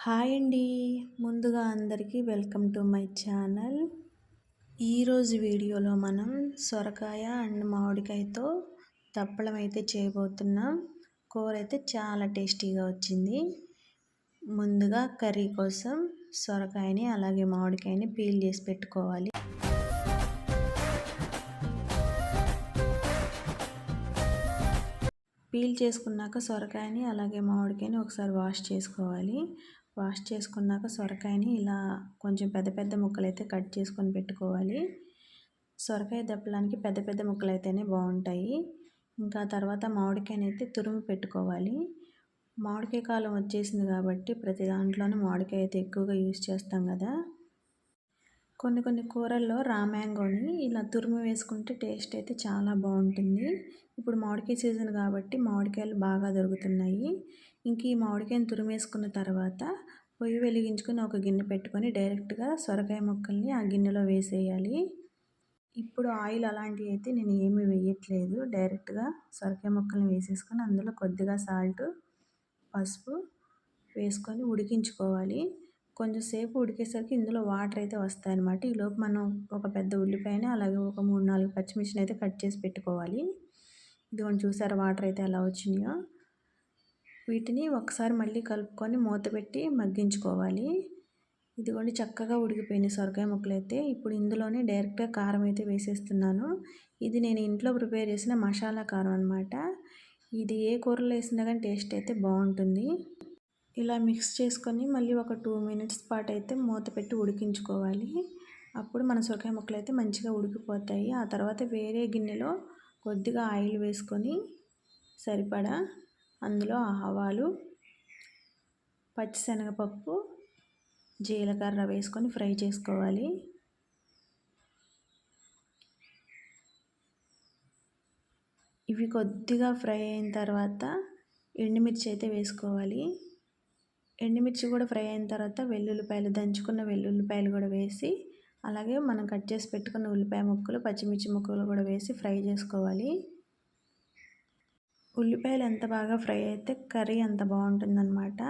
Hi అండి. ముందుగా అందరికీ వెల్కమ్ టు మై ఛానల్. ఈరోజు వీడియోలో మనం సొరకాయ అండ్ మామిడికాయతో దప్పడం అయితే చేయబోతున్నాం. కూర అయితే చాలా టేస్టీగా వచ్చింది. ముందుగా కర్రీ కోసం సొరకాయని అలాగే మామిడికాయని పీల్ చేసి పెట్టుకోవాలి. పీల్ చేసుకున్నాక సొరకాయని అలాగే మామిడికాయని ఒకసారి వాష్ చేసుకోవాలి. వాష్ చేసుకున్నాక సొరకాయని ఇలా కొంచెం పెద్ద పెద్ద ముక్కలు అయితే కట్ చేసుకొని పెట్టుకోవాలి. సొరకాయ దప్పడానికి పెద్ద పెద్ద ముక్కలు అయితేనే బాగుంటాయి. ఇంకా తర్వాత మామిడికాయని అయితే తురుము పెట్టుకోవాలి. మామిడికాయ కాలం వచ్చేసింది కాబట్టి ప్రతి దాంట్లోనూ మామిడికాయ అయితే ఎక్కువగా యూజ్ చేస్తాం కదా. కొన్ని కూరల్లో రా మ్యాంగోని ఇలా తురుము వేసుకుంటే టేస్ట్ అయితే చాలా బాగుంటుంది. ఇప్పుడు మామిడికాయ సీజన్ కాబట్టి మామిడికాయలు బాగా దొరుకుతున్నాయి. ఇంక ఈ మామిడికాయని తురిమేసుకున్న తర్వాత పొయ్యి వెలిగించుకొని ఒక గిన్నె పెట్టుకొని డైరెక్ట్గా సొరకాయ ముక్కల్ని ఆ గిన్నెలో వేసేయాలి. ఇప్పుడు ఆయిల్ అలాంటివి అయితే నేను ఏమీ వేయట్లేదు. డైరెక్ట్గా సొరకాయ ముక్కల్ని వేసేసుకొని అందులో కొద్దిగా సాల్ట్, పసుపు వేసుకొని ఉడికించుకోవాలి. కొంచెం సేపు ఉడికేసరికి ఇందులో వాటర్ అయితే వస్తాయన్నమాట. ఈలోపు మనం ఒక పెద్ద ఉల్లిపాయని అలాగే ఒక 3-4 పచ్చిమిర్చిని అయితే కట్ చేసి పెట్టుకోవాలి. ఇదిగోండి చూసారా వాటర్ అయితే ఎలా వచ్చినాయో. వీటిని ఒకసారి మళ్ళీ కలుపుకొని మూత పెట్టి మగ్గించుకోవాలి. ఇదిగోండి చక్కగా ఉడికిపోయినాయి సొరకాయ ముక్కలు అయితే. ఇప్పుడు ఇందులోనే డైరెక్ట్గా కారం అయితే వేసేస్తున్నాను. ఇది నేను ఇంట్లో ప్రిపేర్ చేసిన మసాలా కారం అనమాట. ఇది ఏ కూరలో వేసినా కానీ టేస్ట్ అయితే బాగుంటుంది. ఇలా మిక్స్ చేసుకొని మళ్ళీ ఒక 2 మినిట్స్ పాటు అయితే మూత పెట్టి ఉడికించుకోవాలి. అప్పుడు మన సొరకాయ ముక్కలు అయితే మంచిగా ఉడికిపోతాయి. ఆ తర్వాత వేరే గిన్నెలో కొద్దిగా ఆయిల్ వేసుకొని సరిపడా అందులో ఆవాలు, పచ్చిశనగపప్పు, జీలకర్ర వేసుకొని ఫ్రై చేసుకోవాలి. ఇవి కొద్దిగా ఫ్రై అయిన తర్వాత ఎండుమిర్చి అయితే వేసుకోవాలి. ఎండుమిర్చి కూడా ఫ్రై అయిన తర్వాత వెల్లుల్లిపాయలు, దంచుకున్న వెల్లుల్లిపాయలు కూడా వేసి అలాగే మనం కట్ చేసి పెట్టుకున్న ఉల్లిపాయ ముక్కలు, పచ్చిమిర్చి ముక్కలు కూడా వేసి ఫ్రై చేసుకోవాలి. ఉల్లిపాయలు ఎంత బాగా ఫ్రై అయితే కర్రీ అంత బాగుంటుందన్నమాట.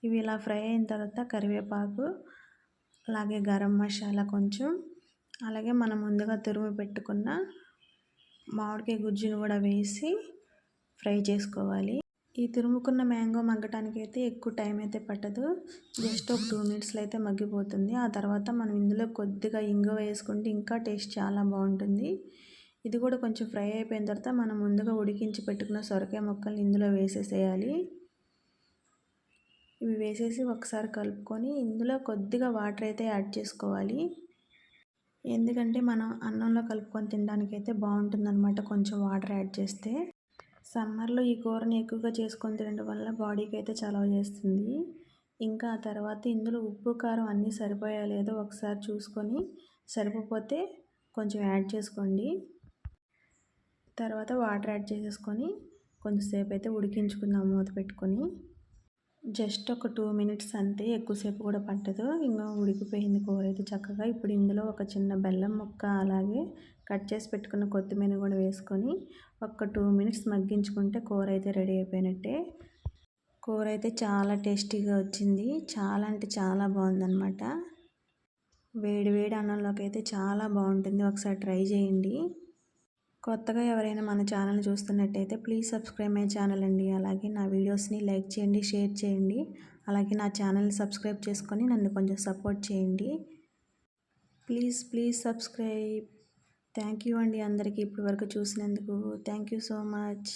ఇవి ఇలా ఫ్రై అయిన తర్వాత కరివేపాకు, అలాగే గరం మసాలా కొంచెం, అలాగే మనం ముందుగా తురుము పెట్టుకున్న మామిడికాయ గుజ్జును కూడా వేసి ఫ్రై చేసుకోవాలి. ఈ తురుముకున్న మ్యాంగో మగ్గటానికి అయితే ఎక్కువ టైం అయితే పట్టదు. జస్ట్ ఒక 2 మినిట్స్లో అయితే మగ్గిపోతుంది. ఆ తర్వాత మనం ఇందులో కొద్దిగా ఇంగువ వేసుకుంటే ఇంకా టేస్ట్ చాలా బాగుంటుంది. ఇది కూడా కొంచెం ఫ్రై అయిపోయిన తర్వాత మనం ముందుగా ఉడికించి పెట్టుకున్న సొరకాయ ముక్కల్ని ఇందులో వేసేసేయాలి. ఇవి వేసేసి ఒకసారి కలుపుకొని ఇందులో కొద్దిగా వాటర్ అయితే యాడ్ చేసుకోవాలి. ఎందుకంటే మనం అన్నంలో కలుపుకొని తినడానికి అయితే బాగుంటుందన్నమాట కొంచెం వాటర్ యాడ్ చేస్తే. సమ్మర్లో ఈ కూరని ఎక్కువగా చేసుకొని తినడం వల్ల బాడీకి అయితే చలవ చేస్తుంది. ఇంకా ఆ తర్వాత ఇందులో ఉప్పు, కారం అన్నీ సరిపోయా లేదో ఒకసారి చూసుకొని సరిపోతే కొంచెం యాడ్ చేసుకోండి. తర్వాత వాటర్ యాడ్ చేసేసుకొని కొంచెంసేపు అయితే ఉడికించుకుందాం మూత పెట్టుకొని. జస్ట్ ఒక 2 మినిట్స్ అంతే, ఎక్కువసేపు కూడా పట్టదు. ఇంకా ఉడికిపోయింది కూర అయితే చక్కగా. ఇప్పుడు ఇందులో ఒక చిన్న బెల్లం ముక్క అలాగే కట్ చేసి పెట్టుకున్న కొత్తిమీర కూడా వేసుకొని ఒక 2 మినిట్స్ మగ్గించుకుంటే కూర అయితే రెడీ అయిపోయినట్టే. కూర అయితే చాలా టేస్టీగా వచ్చింది. చాలా అంటే చాలా బాగుందన్నమాట. వేడి వేడి అన్నంలోకి అయితే చాలా బాగుంటుంది. ఒకసారి ట్రై చేయండి. కొత్తగా ఎవరైనా మన ఛానల్ చూస్తున్నట్టయితే ప్లీజ్ సబ్స్క్రైబ్ మై ఛానల్ అండి. అలాగే నా వీడియోస్ని లైక్ చేయండి, షేర్ చేయండి. అలాగే నా ఛానల్ని సబ్స్క్రైబ్ చేసుకొని నన్ను కొంచెం సపోర్ట్ చేయండి. Please subscribe. థ్యాంక్ యూ అండి అందరికీ ఇప్పటి వరకు చూసినందుకు. Thank you so much.